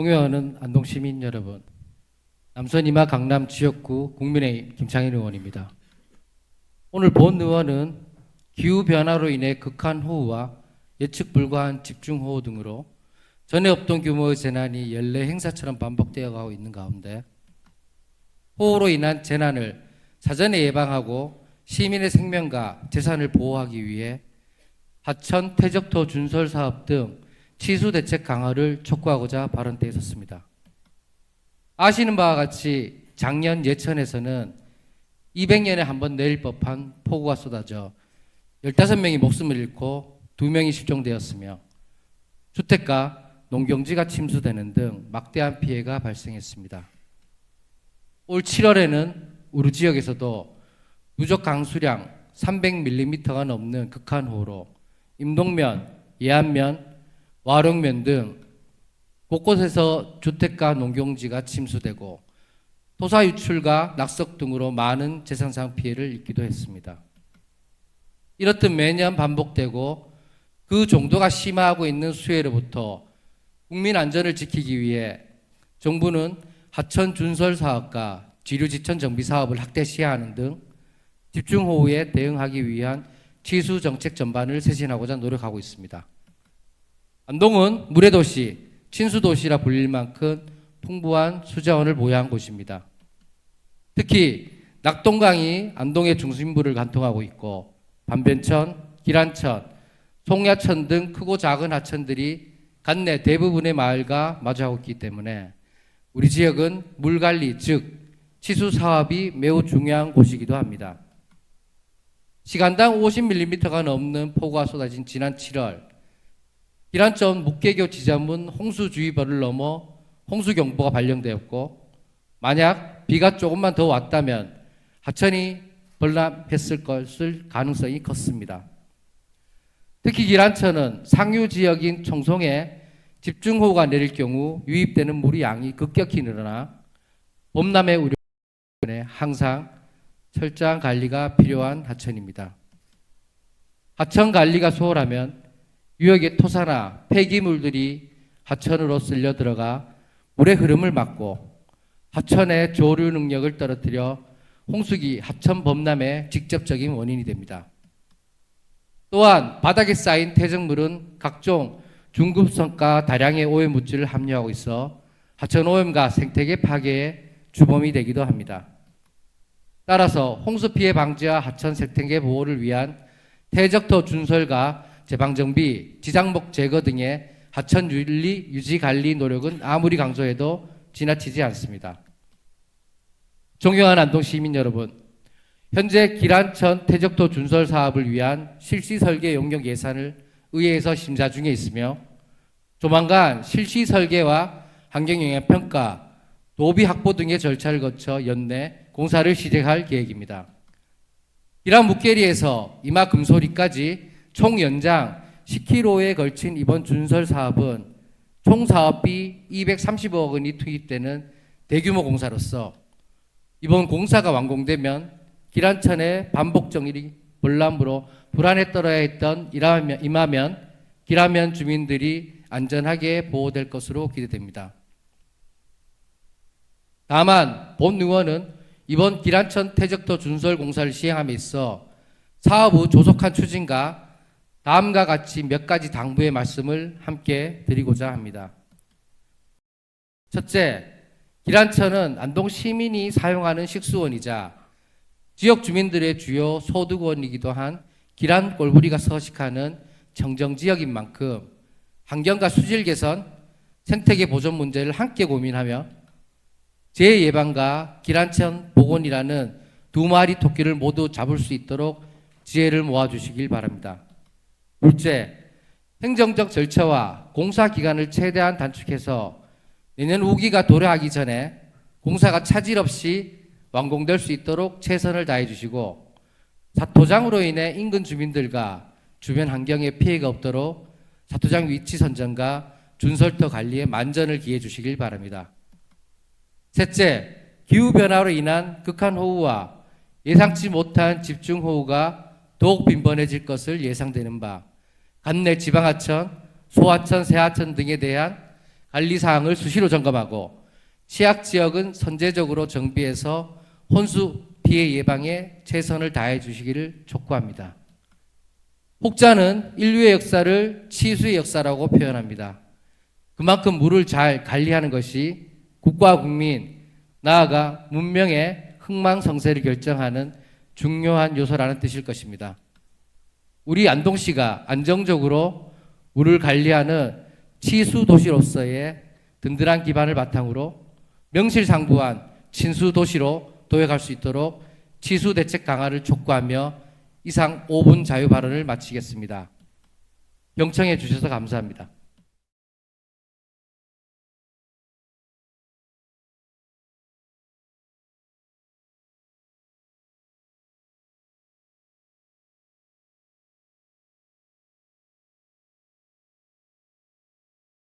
존경하는 안동 시민 여러분, 남선 이마 강남 지역구 국민의힘 김창인 의원입니다. 오늘 본 의원은 기후변화로 인해 극한호우와 예측 불가한 집중호우 등으로 전에 없던 규모의 재난이 연례 행사처럼 반복되어 가고 있는 가운데 호우로 인한 재난을 사전에 예방하고 시민의 생명과 재산을 보호하기 위해 하천 퇴적토 준설 사업 등 치수 대책 강화를 촉구하고자 발언대에 섰습니다. 아시는 바와 같이 작년 예천에서는 200년에 한 번 내릴 법한 폭우가 쏟아져 15명이 목숨을 잃고 2명이 실종되었으며 주택가, 농경지가 침수되는 등 막대한 피해가 발생했습니다. 올 7월에는 우리 지역에서도 누적 강수량 300mm가 넘는 극한호우로 임동면, 예안면, 와룡면 등 곳곳에서 주택가 농경지가 침수되고 토사 유출과 낙석 등으로 많은 재산상 피해를 입기도 했습니다. 이렇듯 매년 반복되고 그 정도가 심화하고 있는 수해로부터 국민 안전을 지키기 위해 정부는 하천 준설 사업과 지류 지천 정비 사업을 확대시하는 등 집중호우에 대응하기 위한 치수 정책 전반을 쇄신하고자 노력하고 있습니다. 안동은 물의 도시, 친수 도시라 불릴 만큼 풍부한 수자원을 보유한 곳입니다. 특히 낙동강이 안동의 중심부를 관통하고 있고 반변천, 기란천, 송야천 등 크고 작은 하천들이 관내 대부분의 마을과 마주하고 있기 때문에 우리 지역은 물관리, 즉 치수 사업이 매우 중요한 곳이기도 합니다. 시간당 50mm가 넘는 폭우가 쏟아진 지난 7월 기란천 묵계교 지점은 홍수주의보를 넘어 홍수경보가 발령되었고 만약 비가 조금만 더 왔다면 하천이 범람했을 것을 가능성이 컸습니다. 특히 기란천은 상류 지역인 청송에 집중호우가 내릴 경우 유입되는 물의 양이 급격히 늘어나 범람의 우려 때문에 항상 철저한 관리가 필요한 하천입니다. 하천 관리가 소홀하면 유역의 토사나 폐기물들이 하천으로 쓸려 들어가 물의 흐름을 막고 하천의 조류 능력을 떨어뜨려 홍수기 하천 범람의 직접적인 원인이 됩니다. 또한 바닥에 쌓인 퇴적물은 각종 중급성과 다량의 오염물질을 함유하고 있어 하천 오염과 생태계 파괴의 주범이 되기도 합니다. 따라서 홍수 피해 방지와 하천 생태계 보호를 위한 퇴적토 준설과 제방정비, 지상목 제거 등의 하천 윤리 유지 관리 노력은 아무리 강조해도 지나치지 않습니다. 존경하는 안동 시민 여러분, 현재 기란천 퇴적토 준설 사업을 위한 실시 설계 용역 예산을 의회에서 심사 중에 있으며 조만간 실시 설계와 환경영향 평가, 도비 확보 등의 절차를 거쳐 연내 공사를 시작할 계획입니다. 기란 묵계리에서 이마 금소리까지 총 연장 10km에 걸친 이번 준설 사업은 총 사업비 230억 원이 투입되는 대규모 공사로서 이번 공사가 완공되면 기란천의 반복 정리 벌람으로 불안에 떨어야 했던 이마면, 기란면 주민들이 안전하게 보호될 것으로 기대됩니다. 다만 본 의원은 이번 기란천 퇴적토 준설 공사를 시행함에 있어 사업 후 조속한 추진과 다음과 같이 몇 가지 당부의 말씀을 함께 드리고자 합니다. 첫째, 기란천은 안동 시민이 사용하는 식수원이자 지역 주민들의 주요 소득원이기도 한 기란 꼴부리가 서식하는 청정지역인 만큼 환경과 수질 개선, 생태계 보존 문제를 함께 고민하며 재해 예방과 기란천 복원이라는 두 마리 토끼를 모두 잡을 수 있도록 지혜를 모아주시길 바랍니다. 둘째, 행정적 절차와 공사 기간을 최대한 단축해서 내년 우기가 도래하기 전에 공사가 차질 없이 완공될 수 있도록 최선을 다해 주시고 사토장으로 인해 인근 주민들과 주변 환경에 피해가 없도록 사토장 위치 선정과 준설터 관리에 만전을 기해 주시길 바랍니다. 셋째, 기후변화로 인한 극한호우와 예상치 못한 집중호우가 더욱 빈번해질 것을 예상되는 바 관내 지방하천, 소하천, 세하천 등에 대한 관리 사항을 수시로 점검하고 취약 지역은 선제적으로 정비해서 혼수 피해 예방에 최선을 다해 주시기를 촉구합니다. 혹자는 인류의 역사를 치수의 역사라고 표현합니다. 그만큼 물을 잘 관리하는 것이 국가 국민, 나아가 문명의 흥망성쇠를 결정하는 중요한 요소라는 뜻일 것입니다. 우리 안동시가 안정적으로 물을 관리하는 치수 도시로서의 든든한 기반을 바탕으로 명실상부한 친수 도시로 도약할 수 있도록 치수 대책 강화를 촉구하며 이상 5분 자유 발언을 마치겠습니다. 경청해 주셔서 감사합니다.